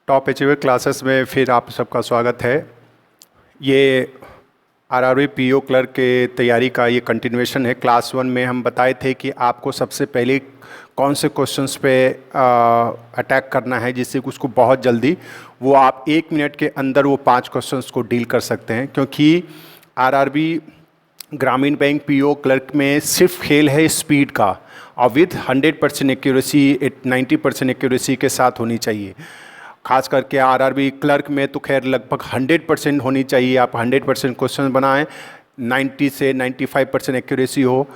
Top achiever classes में फिर आप सबका स्वागत है। ये आरआरबी पीओ क्लर्क के तैयारी का ये कंटिन्यूएशन है। क्लास 1 में हम बताए थे कि आपको सबसे पहले कौन से क्वेश्चंस पे अटैक करना है जिससे उसको बहुत जल्दी वो आप 1 मिनट के अंदर वो 5 क्वेश्चंस को डील कर सकते हैं, क्योंकि आरआरबी ग्रामीण बैंक पीओ क्लर्क में सिर्फ खेल है स्पीड का, और विद 100% एक्यूरेसी 90% एक्यूरेसी के साथ होनी चाहिए। खास करके आरआरबी क्लर्क में तो खैर लगभग 100% होनी चाहिए। आप 100% क्वेश्चन बनाएं, 90 से 95% एक्यूरेसी हो,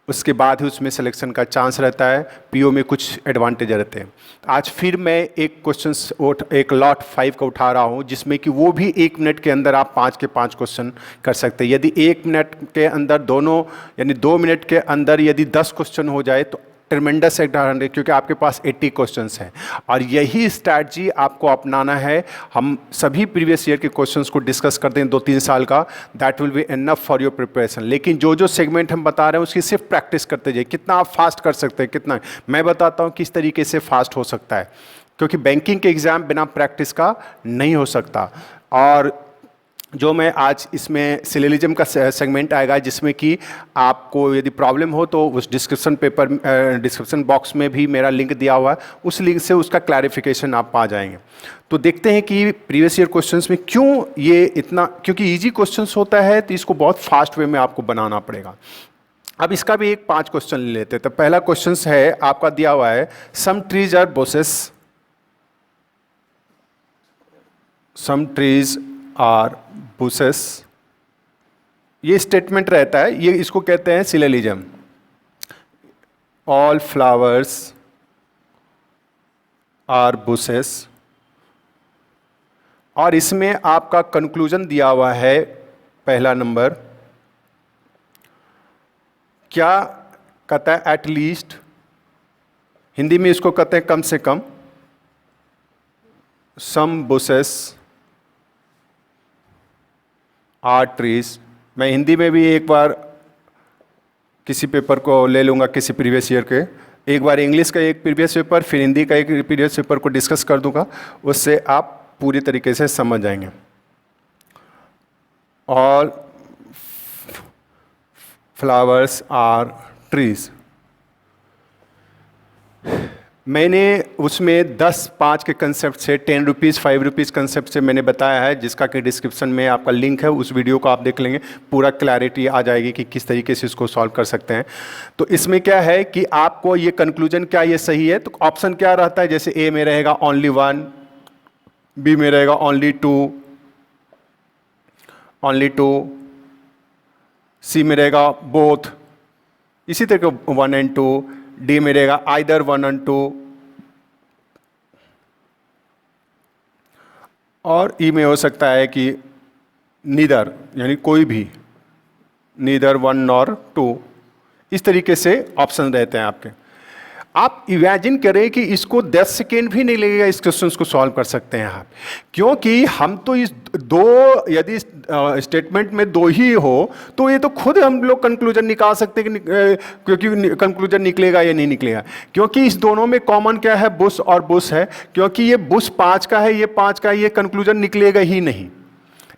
उसके बाद ही उसमें सिलेक्शन का चांस रहता है। पीओ में कुछ एडवांटेज रहते हैं। आज फिर मैं एक लॉट 5 का उठा रहा हूँ, जिसमें कि वो भी 1 मिनट के अंदर आप 5 के 5 क्वेश्चन कर सकते हैं। यदि 1 मिनट के अंदर दोनों यानी 2 मिनट के अंदर यदि 10 क्वेश्चन हो जाए तो ट्रिमेंडस है, क्योंकि आपके पास 80 क्वेश्चंस हैं। और यही स्ट्रैटेजी आपको अपनाना है। हम सभी प्रीवियस ईयर के क्वेश्चंस को डिस्कस करते हैं 2-3 साल का, that will be enough for your preparation. लेकिन जो जो सेगमेंट हम बता रहे हैं उसकी सिर्फ प्रैक्टिस करते जाइए। कितना आप फास्ट कर सकते हैं, कितना मैं बताता हूँ किस तरीके से फास्ट हो सकता है, क्योंकि बैंकिंग के एग्ज़ाम बिना प्रैक्टिस का नहीं हो सकता। और जो मैं आज इसमें सिलेलिज्म का सेगमेंट आएगा, जिसमें कि आपको यदि प्रॉब्लम हो तो उस डिस्क्रिप्शन बॉक्स में भी मेरा लिंक दिया हुआ है, उस लिंक से उसका क्लैरिफिकेशन आप पा जाएंगे। तो देखते हैं कि प्रीवियस ईयर क्वेश्चंस में क्यों ये इतना, क्योंकि इजी क्वेश्चंस होता है तो इसको बहुत फास्ट वे में आपको बनाना पड़ेगा। अब इसका भी एक 5 क्वेश्चन ले लेते हैं। तो पहला क्वेश्चन है आपका दिया हुआ है, some trees are bushes, some trees are bushes. ये स्टेटमेंट रहता है, ये इसको कहते हैं syllogism. All flowers are bushes, और इसमें आपका कंक्लूजन दिया हुआ है पहला नंबर, क्या कहता है, एट लीस्ट, हिंदी में इसको कहते हैं कम से कम, सम बुशेस आर ट्रीज। मैं हिंदी में भी एक बार किसी पेपर को ले लूँगा, किसी प्रीवियस ईयर के, एक बार इंग्लिश का एक प्रीवियस पेपर, फिर हिंदी का एक प्रीवियस पेपर को डिस्कस कर दूँगा, उससे आप पूरी तरीके से समझ जाएंगे। All flowers are trees. मैंने उसमें 10-5 के कंसेप्ट से 10 रुपीज़ 5 रुपीज़ कंसेप्ट से मैंने बताया है, जिसका कि डिस्क्रिप्शन में आपका लिंक है, उस वीडियो को आप देख लेंगे, पूरा क्लैरिटी आ जाएगी कि किस तरीके से इसको सॉल्व कर सकते हैं। तो इसमें क्या है कि आपको ये कंक्लूजन क्या ये सही है, तो ऑप्शन क्या रहता है, जैसे ए में रहेगा ओनली 1, बी में रहेगा ओनली 2, सी में रहेगा बोथ, इसी तरह 1 and 2, डी में रहेगा आइदर 1 and 2, और ई में हो सकता है कि नीदर, यानी कोई भी, नीदर 1 nor 2। इस तरीके से ऑप्शन रहते हैं आपके। आप इमेजिन करें कि इसको 10 सेकेंड भी नहीं लगेगा, इस क्वेश्चन को सॉल्व कर सकते हैं आप, क्योंकि हम तो इस यदि स्टेटमेंट में 2 ही हो तो ये तो खुद हम लोग कंक्लूजन निकाल सकते हैं कि क्योंकि कंक्लूजन निकलेगा या नहीं निकलेगा, क्योंकि इस दोनों में कॉमन क्या है, बुश और बुश है। क्योंकि ये बुश 5 का है, ये 5 का है, ये कंक्लूजन निकलेगा ही नहीं।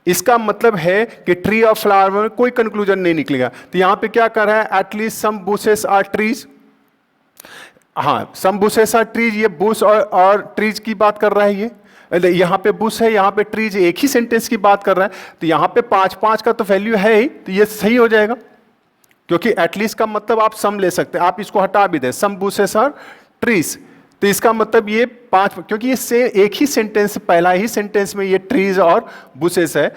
इसका मतलब है कि ट्री ऑफ फ्लावर में कोई कंक्लूजन नहीं निकलेगा। तो यहाँ पे क्या कर रहा है, at least some bushes are trees. हाँ, सम बुशेस आर ट्रीज, ये बुश और ट्रीज की बात कर रहा है। ये यहाँ पे बुश है, यहाँ पे ट्रीज, एक ही सेंटेंस की बात कर रहा है। तो यहाँ पे 5-5 का तो वैल्यू है ही, तो ये सही हो जाएगा, क्योंकि एटलीस्ट का मतलब आप सम ले सकते हैं। आप इसको हटा भी दें, सम बुशेस आर ट्रीज, तो इसका मतलब ये 5, क्योंकि ये से एक ही सेंटेंस, पहला ही सेंटेंस में ये ट्रीज और बुशेस है।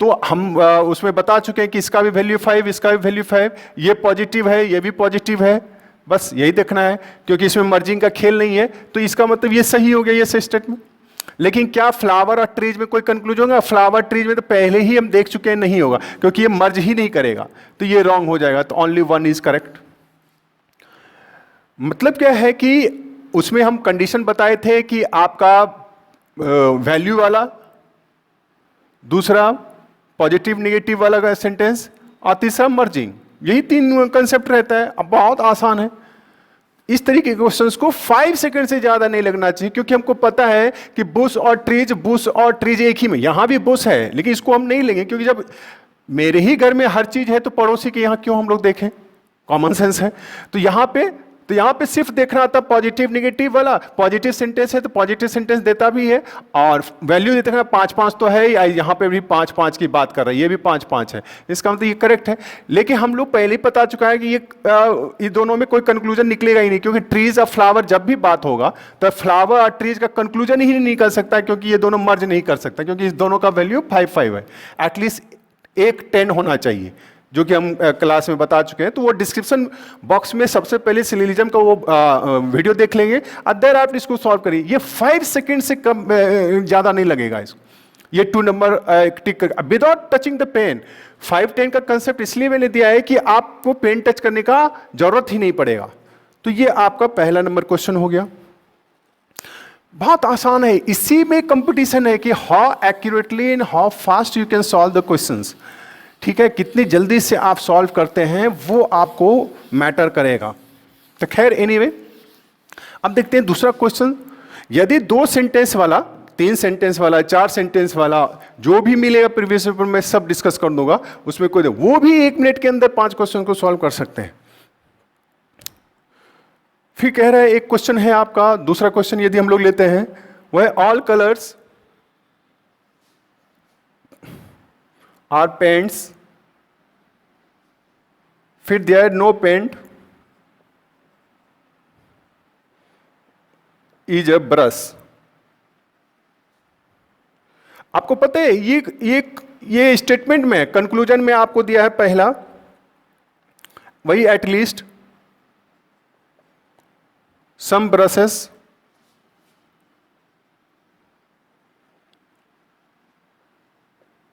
तो हम उसमें बता चुके हैं कि इसका भी वैल्यू 5, इसका भी वैल्यू 5, ये पॉजिटिव है, ये भी पॉजिटिव है, बस यही देखना है, क्योंकि इसमें मर्जिंग का खेल नहीं है। तो इसका मतलब ये सही हो गया ये स्टेटमेंट। लेकिन क्या फ्लावर और ट्रीज में कोई कंक्लूजन होगा? फ्लावर ट्रीज में तो पहले ही हम देख चुके हैं नहीं होगा, क्योंकि ये मर्ज ही नहीं करेगा, तो ये रॉन्ग हो जाएगा। तो ओनली 1 इज करेक्ट। मतलब क्या है कि उसमें हम कंडीशन बताए थे कि आपका वैल्यू वाला, दूसरा पॉजिटिव नेगेटिव वाला का सेंटेंस, और तीसरा मर्जिंग, यही 3 कंसेप्ट रहता है। अब बहुत आसान है। इस तरीके के क्वेश्चंस को 5 सेकंड से ज्यादा नहीं लगना चाहिए, क्योंकि हमको पता है कि बुश और ट्रीज एक ही में, यहां भी बुश है लेकिन इसको हम नहीं लेंगे, क्योंकि जब मेरे ही घर में हर चीज है तो पड़ोसी के यहां क्यों हम लोग देखें, कॉमन सेंस है। तो यहां पे सिर्फ देखना था पॉजिटिव निगेटिव वाला, पॉजिटिव सेंटेंस है तो पॉजिटिव सेंटेंस देता भी है और वैल्यू देता है 5-5 तो है, यहां पे भी 5-5 की बात कर रहा है, ये भी 5-5 है, इसका मतलब ये करेक्ट है। लेकिन हम लोग पहले ही पता चुका है कि ये दोनों में कोई कंक्लूजन निकलेगा ही नहीं, क्योंकि ट्रीज और फ्लावर जब भी बात होगा तो फ्लावर और ट्रीज का कंक्लूजन ही नहीं निकल सकता, क्योंकि ये दोनों मर्ज नहीं कर सकता, क्योंकि इस दोनों का वैल्यू 5-5 है। एटलीस्ट एक 10 होना चाहिए, जो कि हम क्लास में बता चुके हैं। तो वो डिस्क्रिप्शन बॉक्स में सबसे पहले सिलोजिज्म का वो वीडियो देख लेंगे, अदर आप इसको सॉल्व करिए। ये 5 सेकंड से कम ज्यादा नहीं लगेगा इसको, ये 2 नंबर टिक कर विदाउट टचिंग द पेन। 5-10 का कंसेप्ट इसलिए मैंने दिया है कि आपको पेन टच करने का जरूरत ही नहीं पड़ेगा। तो ये आपका पहला नंबर क्वेश्चन हो गया, बहुत आसान है। इसी में कंपटीशन है कि how accurately and how fast you can solve the questions. ठीक है, कितनी जल्दी से आप सॉल्व करते हैं वो आपको मैटर करेगा। तो खैर एनीवे, अब देखते हैं दूसरा क्वेश्चन। यदि 2 सेंटेंस वाला, 3 सेंटेंस वाला, 4 सेंटेंस वाला, जो भी मिलेगा प्रीवियस पेपर में सब डिस्कस कर दूंगा, उसमें कोई वो भी 1 मिनट के अंदर 5 क्वेश्चन को सॉल्व कर सकते हैं। फिर कह रहा है एक क्वेश्चन है आपका, दूसरा क्वेश्चन यदि हम लोग लेते हैं वो है ऑल कलर्स आर पेंट्स, फिर there no paint is a brush. आपको पता है ये स्टेटमेंट में कंक्लूजन में आपको दिया है पहला वही, at least some brushes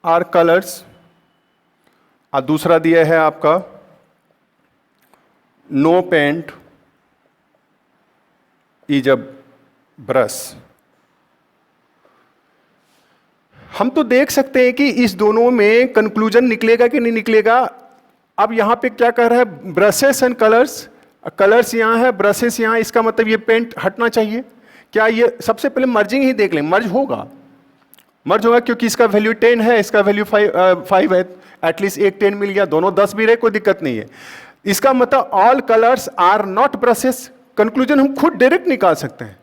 are colours, और दूसरा दिया है आपका no paint is a brush. हम तो देख सकते हैं कि इस दोनों में कंक्लूजन निकलेगा कि नहीं निकलेगा। अब यहां पे क्या कह रहा है, ब्रशेस एंड कलर्स, कलर्स यहां है, ब्रशेस यहां, इसका मतलब ये पेंट हटना चाहिए। क्या ये सबसे पहले मर्जिंग ही देख लें, मर्ज होगा क्योंकि इसका वैल्यू 10 है, इसका वैल्यू 5 है, एटलीस्ट एक 10 मिल गया, दोनों 10 भी रहे कोई दिक्कत नहीं है। इसका मतलब all colours are not brushes, conclusion हम खुद डायरेक्ट निकाल सकते हैं।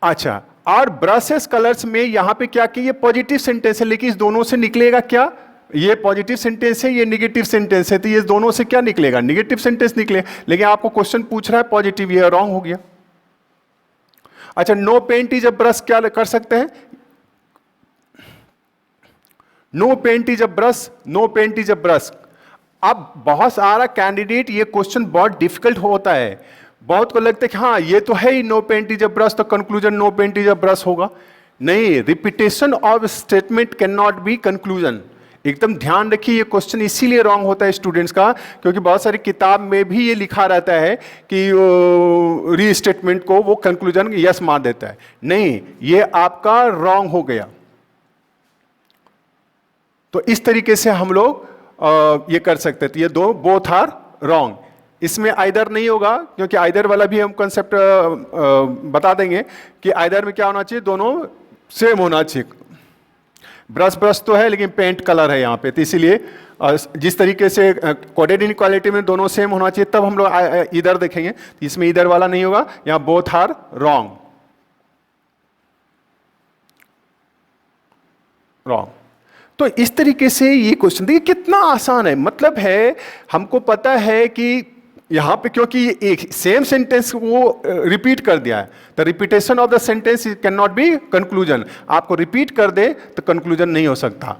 अच्छा, और ब्रशेस कलर्स में यहां पे क्या कि ये पॉजिटिव सेंटेंस है, लेकिन इस दोनों से निकलेगा क्या, ये पॉजिटिव सेंटेंस है, ये नेगेटिव सेंटेंस है, तो ये दोनों से क्या निकलेगा, नेगेटिव सेंटेंस निकले। लेकिन आपको क्वेश्चन पूछ रहा है पॉजिटिव, ये रॉन्ग हो गया। अच्छा, no paint is a brush, क्या कर सकते हैं, no paint is a brush, no paint is a brush. अब बहुत सारा कैंडिडेट, ये क्वेश्चन बहुत डिफिकल्ट होता है, बहुत को लगता है कि हाँ ये तो है ही no paint is a brush, तो conclusion no paint is a brush होगा। नहीं, repetition of statement can not be conclusion. एकदम ध्यान रखिए, ये क्वेश्चन इसीलिए रॉन्ग होता है स्टूडेंट्स का, क्योंकि बहुत सारी किताब में भी ये लिखा रहता है कि रीस्टेटमेंट को वो कंक्लूजन यस मार देता है। नहीं, ये आपका रॉन्ग हो गया। तो इस तरीके से हम लोग ये कर सकते थे, ये दो बोथ आर रॉन्ग। इसमें आइदर नहीं होगा, क्योंकि आइदर वाला भी हम कंसेप्ट बता देंगे कि आइदर में क्या होना चाहिए, दोनों सेम होना चाहिए। ब्रश ब्रश तो है लेकिन पेंट कलर है यहाँ पे, तो इसीलिए जिस तरीके से कोडेड इनइक्वालिटी में दोनों सेम होना चाहिए, तब हम लोग इधर देखेंगे। तो इसमें इधर वाला नहीं होगा, यहाँ बोथ आर रॉन्ग। तो इस तरीके से ये क्वेश्चन देखिए कितना आसान है। मतलब है हमको पता है कि यहां पे क्योंकि एक सेम सेंटेंस वो रिपीट कर दिया है, तो repetition of the sentence can not be conclusion. आपको रिपीट कर दे तो कंक्लूजन नहीं हो सकता।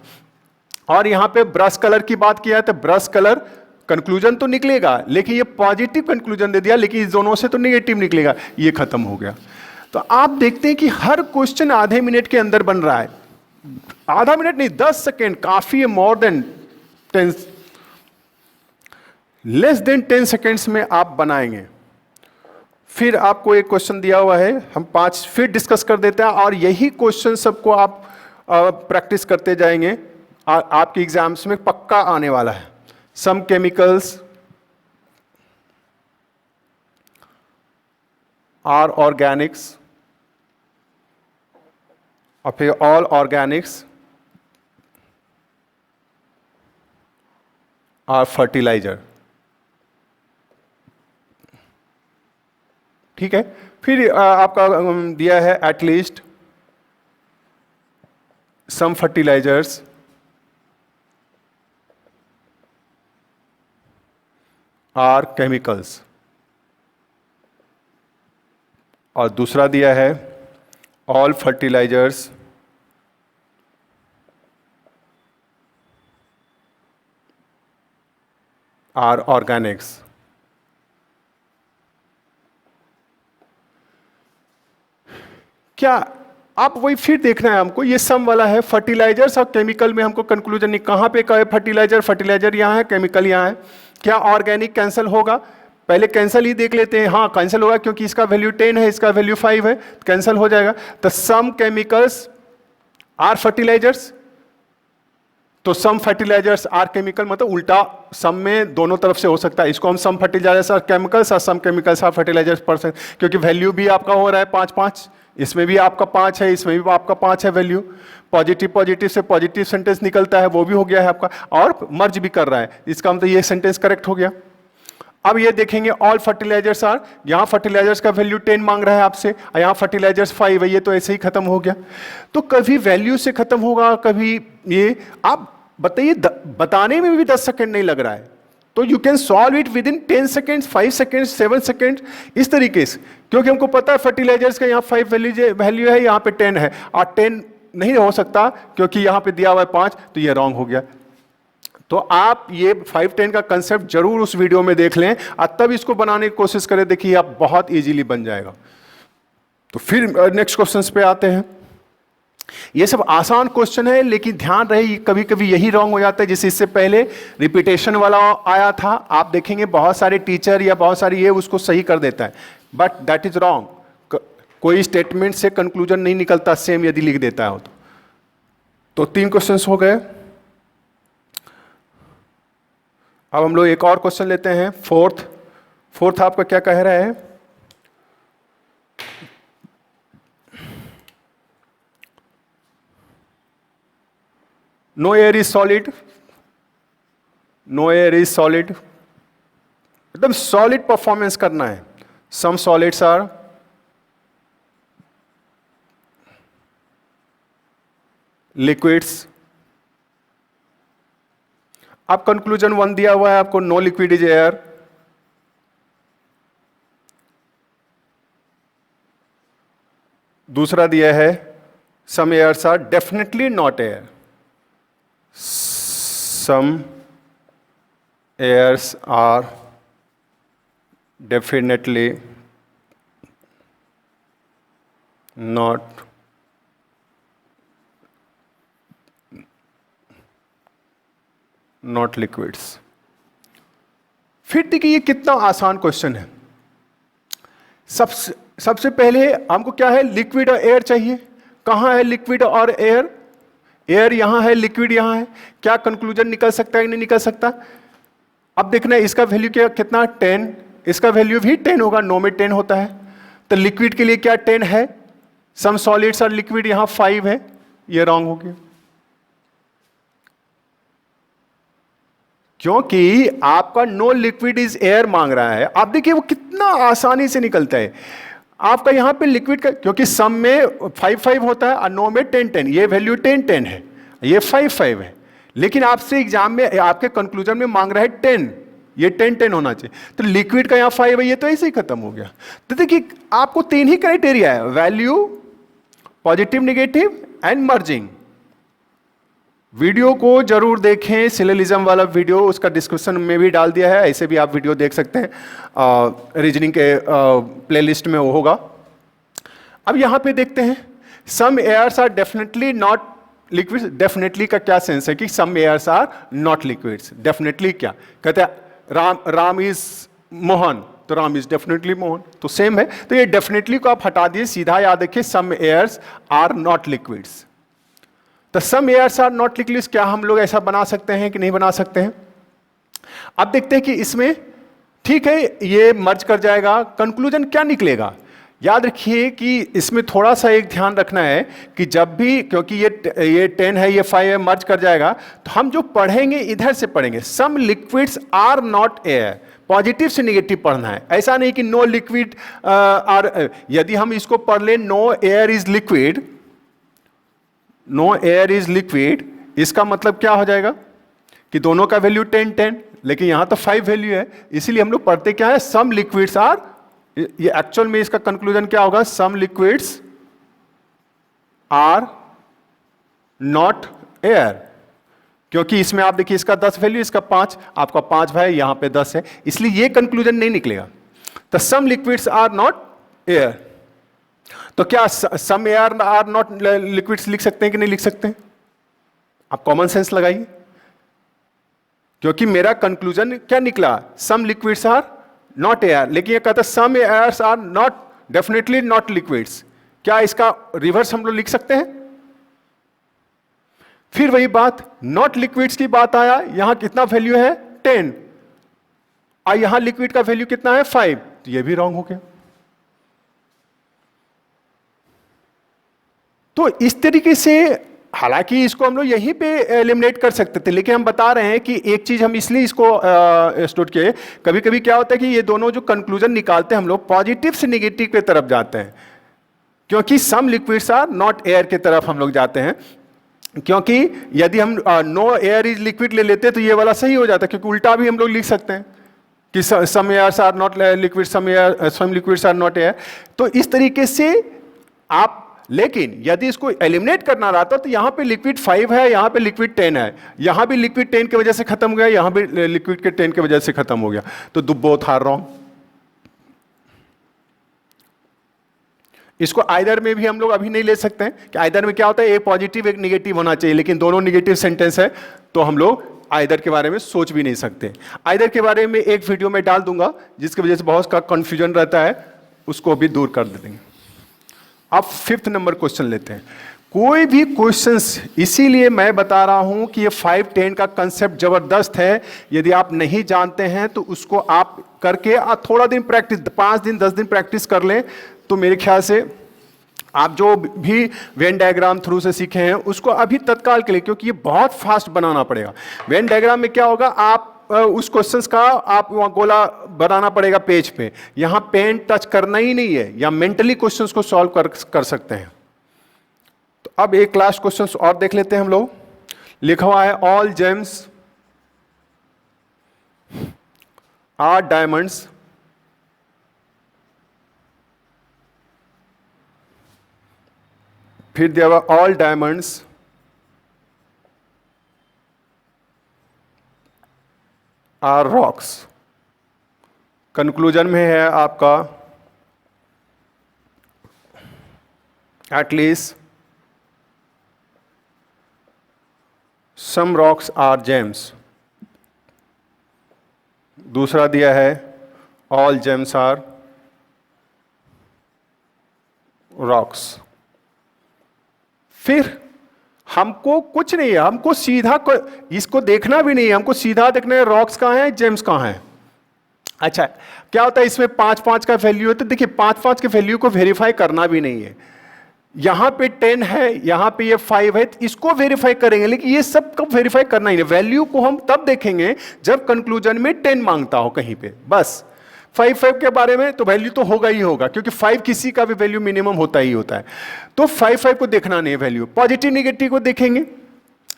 और यहां पे ब्रश कलर की बात किया है, तो ब्रश कलर कंक्लूजन तो निकलेगा, लेकिन ये पॉजिटिव कंक्लूजन दे दिया, लेकिन इस दोनों से तो नेगेटिव निकलेगा, ये खत्म हो गया। तो आप देखते हैं कि हर क्वेश्चन आधे मिनट के अंदर बन रहा है। आधा मिनट नहीं, 10 सेकेंड काफी है, more than 10, less than 10 seconds में आप बनाएंगे। फिर आपको एक क्वेश्चन दिया हुआ है, हम 5 फिर डिस्कस कर देते हैं, और यही क्वेश्चन सबको आप प्रैक्टिस करते जाएंगे, आपके एग्जाम्स में पक्का आने वाला है। सम केमिकल्स आर ऑर्गेनिक्स और फिर ऑल ऑर्गेनिक्स आर फर्टिलाइजर। ठीक है, फिर आपका दिया है at least some fertilisers are chemicals, और दूसरा दिया है ऑल फर्टिलाइजर्स आर ऑर्गेनिक्स। क्या आप वही फिर देखना है हमको, ये सम वाला है, फर्टिलाइजर्स और केमिकल में हमको कंक्लूजन नहीं, कहां पे कहे फर्टिलाइजर, फर्टिलाइजर यहां है, केमिकल यहां है। क्या ऑर्गेनिक कैंसिल होगा? पहले कैंसिल ही देख लेते हैं। हाँ कैंसिल होगा क्योंकि इसका वैल्यू 10 है, इसका वैल्यू 5 है, कैंसिल हो जाएगा। तो सम केमिकल्स आर फर्टिलाइजर्स, तो सम फर्टिलाइजर्स आर केमिकल, मतलब उल्टा सम में दोनों तरफ से हो सकता है। इसको हम सम फर्टिलाइजर्स आर केमिकल्स और some chemicals are fertilisers percent, क्योंकि वैल्यू भी आपका हो रहा है 5-5, इसमें भी आपका 5 है, इसमें भी आपका 5 है वैल्यू। पॉजिटिव पॉजिटिव से पॉजिटिव सेंटेंस निकलता है, वो भी हो गया है आपका, और मर्ज भी कर रहा है, इसका मतलब ये सेंटेंस करेक्ट हो गया। अब ये देखेंगे ऑल फर्टिलाइजर्स आर, यहां फर्टिलाइजर्स का वैल्यू 10 मांग रहा है आपसे, और यहां फर्टिलाइजर्स 5 है, ये तो ऐसे ही खत्म हो गया। तो कभी वैल्यू से खत्म होगा, कभी ये, आप बताइए, बताने में भी 10 सेकंड नहीं लग रहा है, तो you can solve it with in 10 seconds, 5 seconds, 7 seconds, इस तरीके से, क्योंकि हमको पता है फर्टिलाइजर्स का यहाँ 5 वैल्यू है, यहाँ पे 10 है, और 10 नहीं हो सकता क्योंकि यहाँ पे दिया हुआ है 5, तो ये रॉन्ग हो गया। तो आप ये 5-10 का कंसेप्ट जरूर उस वीडियो में देख लें और तब इसको बनाने की कोशिश करें, देखिए आप बहुत इजीली बन जाएगा। तो फिर नेक्स्ट क्वेश्चन पे आते हैं। ये सब आसान क्वेश्चन है, लेकिन ध्यान रहे कभी कभी यही रॉन्ग हो जाता है। जैसे इससे पहले रिपीटेशन वाला आया था, आप देखेंगे बहुत सारे टीचर या बहुत सारे ये उसको सही कर देता है, बट दैट इज रॉन्ग। कोई स्टेटमेंट से कंक्लूजन नहीं निकलता सेम यदि लिख देता है तो 3 क्वेश्चंस हो गए। अब हम लोग एक और क्वेश्चन लेते हैं, फोर्थ आपका क्या कह रहा है? No air is solid, no air is solid, एकदम सॉलिड परफॉर्मेंस करना है। Some solids are liquids. अब कंक्लूजन 1 दिया हुआ है आपको, नो लिक्विड इज एयर। दूसरा दिया है some airs are definitely not air, some airs are definitely not liquids। फिर देखिए ये कितना आसान क्वेश्चन है। सबसे पहले हमको क्या है, लिक्विड और एयर चाहिए। कहां है लिक्विड और एयर? एयर यहां है, लिक्विड यहां है। क्या कंक्लूजन निकल सकता है, नहीं निकल सकता? अब देखना है इसका वैल्यू क्या, कितना 10, इसका वैल्यू भी 10 होगा, नो में 10 होता है, तो लिक्विड के लिए क्या 10 है। सम सॉलिड्स और लिक्विड यहां 5 है, ये रॉन्ग हो गया, क्योंकि आपका नो लिक्विड इज एयर मांग रहा है। आप देखिए वो कितना आसानी से निकलता है आपका यहां पे लिक्विड का, क्योंकि सम में 5-5 होता है और नो में 10-10, ये वैल्यू 10-10 है, ये 5-5 है, लेकिन आपसे एग्जाम में आपके कंक्लूजन में मांग रहा है 10, ये 10-10 होना चाहिए, तो लिक्विड का यहाँ 5 है, ये तो ऐसे ही खत्म हो गया। तो देखिए आपको 3 ही क्राइटेरिया है, value, positive negative and merging. Video को जरूर देखें, सिलोजिज्म वाला वीडियो उसका डिस्क्रिप्शन में भी डाल दिया है, ऐसे भी आप वीडियो देख सकते हैं, रीजनिंग के प्लेलिस्ट में वो होगा। अब यहाँ पे देखते हैं, some airs are definitely not liquids. Definitely का क्या सेंस है कि some airs are not liquids? Definitely क्या कहते हैं, राम इज मोहन, तो राम इज डेफिनेटली मोहन, तो सेम है। तो ये डेफिनेटली को आप हटा दिए, सीधा याद रखिए सम एयर्स आर नॉट लिक्विड्स। तो सम एयर्स आर नॉट लिक्विड्स, क्या हम लोग ऐसा बना सकते हैं कि नहीं बना सकते हैं? अब देखते हैं कि इसमें ठीक है, ये मर्ज कर जाएगा, कंक्लूजन क्या निकलेगा? याद रखिए कि इसमें थोड़ा सा एक ध्यान रखना है कि जब भी, क्योंकि ये 10 है, ये 5 है, मर्ज कर जाएगा, तो हम जो पढ़ेंगे इधर से पढ़ेंगे। Some liquids are not air, positive से नेगेटिव पढ़ना है। ऐसा नहीं कि नो लिक्विड आर, यदि हम इसको पढ़ लें no air is liquid, no air is liquid, इसका मतलब क्या हो जाएगा कि दोनों का वैल्यू 10 10, लेकिन यहां तो 5 वैल्यू है, इसीलिए हम लोग पढ़ते क्या है, सम लिक्विड्स आर, ये एक्चुअल में इसका कंक्लूजन क्या होगा, some liquids are not air, क्योंकि इसमें आप देखिए इसका 10 वैल्यू, इसका 5, आपका 5 भाई, यहां पे 10 है, इसलिए ये कंक्लूजन नहीं निकलेगा। तो some liquids are not air, तो क्या some air are not liquids लिख सकते हैं कि नहीं लिख सकते हैं? आप कॉमन सेंस लगाइए, क्योंकि मेरा कंक्लूजन क्या निकला, some liquids are not air, लेकिन ये कहता है some airs are not, definitely not liquids. क्या इसका रिवर्स हम लोग लिख सकते हैं? फिर वही बात, नॉट लिक्विड्स की बात आया, यहां कितना वैल्यू है 10, और यहां लिक्विड का वैल्यू कितना है 5, तो ये भी रॉन्ग हो गया। तो इस तरीके से, हालांकि इसको हम लोग यहीं पे एलिमिनेट कर सकते थे, लेकिन हम बता रहे हैं कि एक चीज हम इसलिए इसको स्टोर किए, कभी कभी क्या होता है कि ये दोनों जो कंक्लूजन निकालते हैं हम लोग पॉजिटिव से निगेटिव की तरफ जाते हैं, क्योंकि some liquids are not air की तरफ हम लोग जाते हैं, क्योंकि यदि हम नो एयर इज लिक्विड ले लेते तो ये वाला सही हो जाता, क्योंकि उल्टा भी हम लोग लिख सकते हैं कि some airs are not liquid, some liquids are not air. तो इस तरीके से आप, लेकिन यदि इसको एलिमिनेट करना रहता तो यहां पे लिक्विड 5 है, यहां पे लिक्विड 10 है, यहां भी लिक्विड 10 की वजह से खत्म हो गया, यहां भी लिक्विड के 10 की वजह से खत्म हो गया, तो बोथ आर रॉन्ग। इसको आइदर में भी हम लोग अभी नहीं ले सकते हैं कि आइदर में क्या होता है, एक पॉजिटिव एक निगेटिव होना चाहिए, लेकिन दोनों निगेटिव सेंटेंस है, तो हम लोग आइदर के बारे में सोच भी नहीं सकते। आइदर के बारे में एक वीडियो में डाल दूंगा, जिसकी वजह से बहुत का कंफ्यूजन रहता है, उसको भी दूर कर देंगे। अब 5th नंबर क्वेश्चन लेते हैं। कोई भी क्वेश्चंस, इसीलिए मैं बता रहा हूं कि ये 5 10 का कंसेप्ट जबरदस्त है, यदि आप नहीं जानते हैं तो उसको आप करके थोड़ा दिन प्रैक्टिस, 5 दिन 10 दिन प्रैक्टिस कर लें, तो मेरे ख्याल से आप जो भी वेन डायग्राम थ्रू से सीखे हैं उसको अभी तत्काल के लिए, क्योंकि ये बहुत फास्ट बनाना पड़ेगा। वेन डायग्राम में क्या होगा, आप उस क्वेश्चंस का आप वहां गोला बनाना पड़ेगा पेज पे, यहां पेन टच करना ही नहीं है, या मेंटली क्वेश्चंस को सॉल्व कर सकते हैं। तो अब एक लास्ट क्वेश्चंस और देख लेते हैं हम लोग। लिखा हुआ है ऑल जेम्स आर डायमंड्स, फिर दिया हुआ all diamonds are rocks. Conclusion में है आपका at least some rocks are gems. दूसरा दिया है ऑल जेम्स आर रॉक्स। फिर हमको कुछ नहीं है, हमको सीधा इसको देखना भी नहीं है, हमको सीधा देखना है रॉक्स कहाँ हैं, जेम्स कहाँ हैं। अच्छा, क्या होता है इसमें 5 5 का वैल्यू है, तो देखिए 5 5 के वैल्यू को वेरीफाई करना भी नहीं है। यहां पे 10 है, यहां पे ये 5 है, तो इसको वेरीफाई करेंगे, लेकिन ये सब को वेरीफाई करना ही नहीं। वैल्यू को हम तब देखेंगे जब कंक्लूजन में 10 मांगता हो कहीं पे, बस। 5 5 के बारे में तो वैल्यू तो होगा ही होगा, क्योंकि 5 किसी का भी वैल्यू मिनिमम होता ही होता है, तो 5 5 को देखना नहीं है वैल्यू। पॉजिटिव निगेटिव को देखेंगे,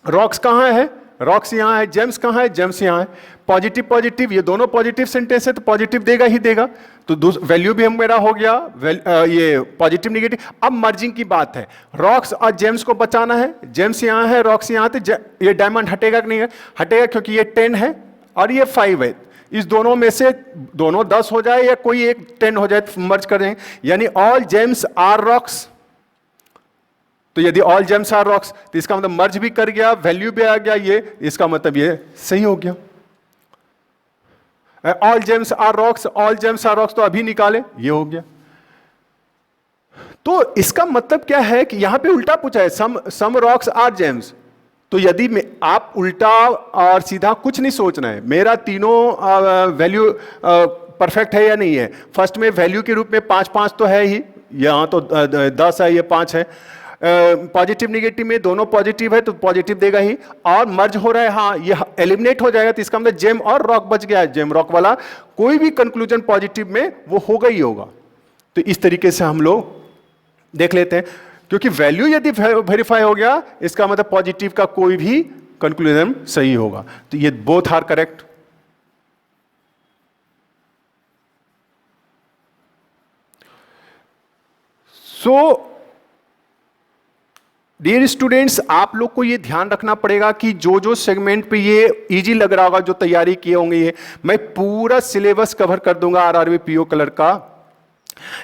रॉक्स कहाँ है, रॉक्स यहाँ है, जेम्स कहाँ है, जेम्स यहाँ है। पॉजिटिव पॉजिटिव, ये दोनों पॉजिटिव सेंटेंस है तो पॉजिटिव देगा ही देगा, तो वैल्यू भी मेरा हो गया ये पॉजिटिव निगेटिव। अब मर्जिंग की बात है, रॉक्स और जेम्स को बचाना है, जेम्स यहाँ है, रॉक्स यहाँ, तो ये डायमंड हटेगा कि नहीं है, हटेगा, क्योंकि ये 10 है और ये 5 है। इस दोनों में से दोनों 10 हो जाए या कोई एक 10 हो जाए तो मर्ज कर देंगे, यानी ऑल जेम्स आर रॉक्स। तो यदि ऑल जेम्स आर रॉक्स तो इसका मतलब मर्ज भी कर गया, वैल्यू भी आ गया, ये इसका मतलब ये सही हो गया। All gems are rocks, all gems are rocks तो अभी निकाले, ये हो गया। तो इसका मतलब क्या है कि यहां पे उल्टा पूछा है, सम रॉक्स आर जेम्स। तो यदि आप उल्टा और सीधा कुछ नहीं सोचना है, मेरा तीनों वैल्यू परफेक्ट है या नहीं है। फर्स्ट में वैल्यू के रूप में 5 5 तो है ही, यहाँ तो 10 है, ये 5 है। पॉजिटिव निगेटिव में दोनों पॉजिटिव है तो पॉजिटिव देगा ही, और मर्ज हो रहा है, हाँ ये एलिमिनेट हो जाएगा, तो इसका मतलब जेम और रॉक बच गया है। जेम रॉक वाला कोई भी कंक्लूजन पॉजिटिव में वो होगा ही होगा। तो इस तरीके से हम लोग देख लेते हैं, क्योंकि वैल्यू यदि वेरीफाई हो गया इसका मतलब पॉजिटिव का कोई भी कंक्लूजन सही होगा। तो ये both are correct. So dear students, आप लोग को ये ध्यान रखना पड़ेगा कि जो जो सेगमेंट पे ये इजी लग रहा होगा, जो तैयारी किए होंगे, ये मैं पूरा सिलेबस कवर कर दूंगा आरआरबी पीओ क्लर्क का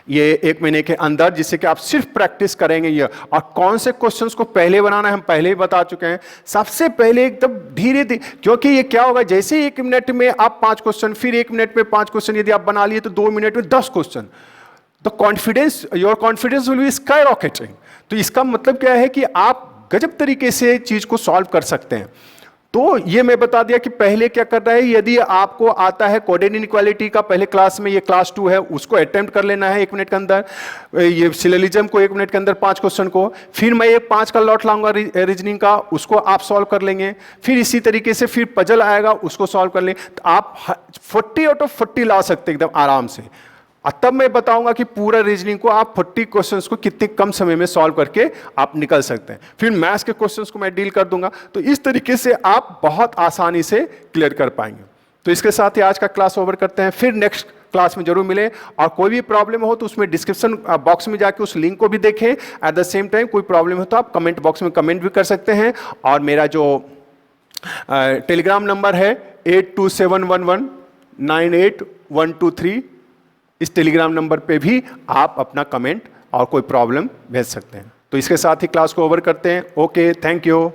ये 1 महीने के अंदर, जिससे कि आप सिर्फ प्रैक्टिस करेंगे ये। और कौन से क्वेश्चंस को पहले बनाना है हम पहले ही बता चुके हैं। सबसे पहले एकदम धीरे धीरे, क्योंकि ये क्या होगा, जैसे 1 मिनट में आप 5 क्वेश्चन, फिर 1 मिनट में 5 क्वेश्चन यदि आप बना लिए तो 2 मिनट में 10 क्वेश्चन, तो confidence, your confidence will be sky rocketing. तो इसका मतलब क्या है कि आप गजब तरीके से चीज को सॉल्व कर सकते हैं। तो ये मैं बता दिया कि पहले क्या करना है, यदि आपको आता है कोऑर्डिनेट इनइक्वालिटी का, पहले क्लास में, ये क्लास 2 है, उसको अटेम्प्ट कर लेना है 1 मिनट के अंदर। ये सिलोजिज्म को 1 मिनट के अंदर 5 क्वेश्चन को, फिर मैं ये 5 का लॉट लाऊंगा रीजनिंग का, उसको आप सॉल्व कर लेंगे। फिर इसी तरीके से फिर पजल आएगा, उसको सॉल्व कर लें, तो आप 40 आउट ऑफ 40 ला सकते हैं एकदम आराम से। और तब मैं बताऊंगा कि पूरा रीजनिंग को आप 40 क्वेश्चंस को कितने कम समय में सॉल्व करके आप निकल सकते हैं। फिर मैथ्स के क्वेश्चंस को मैं डील कर दूंगा। तो इस तरीके से आप बहुत आसानी से क्लियर कर पाएंगे। तो इसके साथ ही आज का क्लास ओवर करते हैं, फिर नेक्स्ट क्लास में जरूर मिले। और कोई भी प्रॉब्लम हो तो उसमें डिस्क्रिप्शन बॉक्स में जाके उस लिंक को भी देखें। एट द सेम टाइम कोई प्रॉब्लम हो तो आप कमेंट बॉक्स में कमेंट भी कर सकते हैं। और मेरा जो टेलीग्राम नंबर है 8271198123, इस टेलीग्राम नंबर पे भी आप अपना कमेंट और कोई प्रॉब्लम भेज सकते हैं। तो इसके साथ ही क्लास को ओवर करते हैं। Okay, thank you.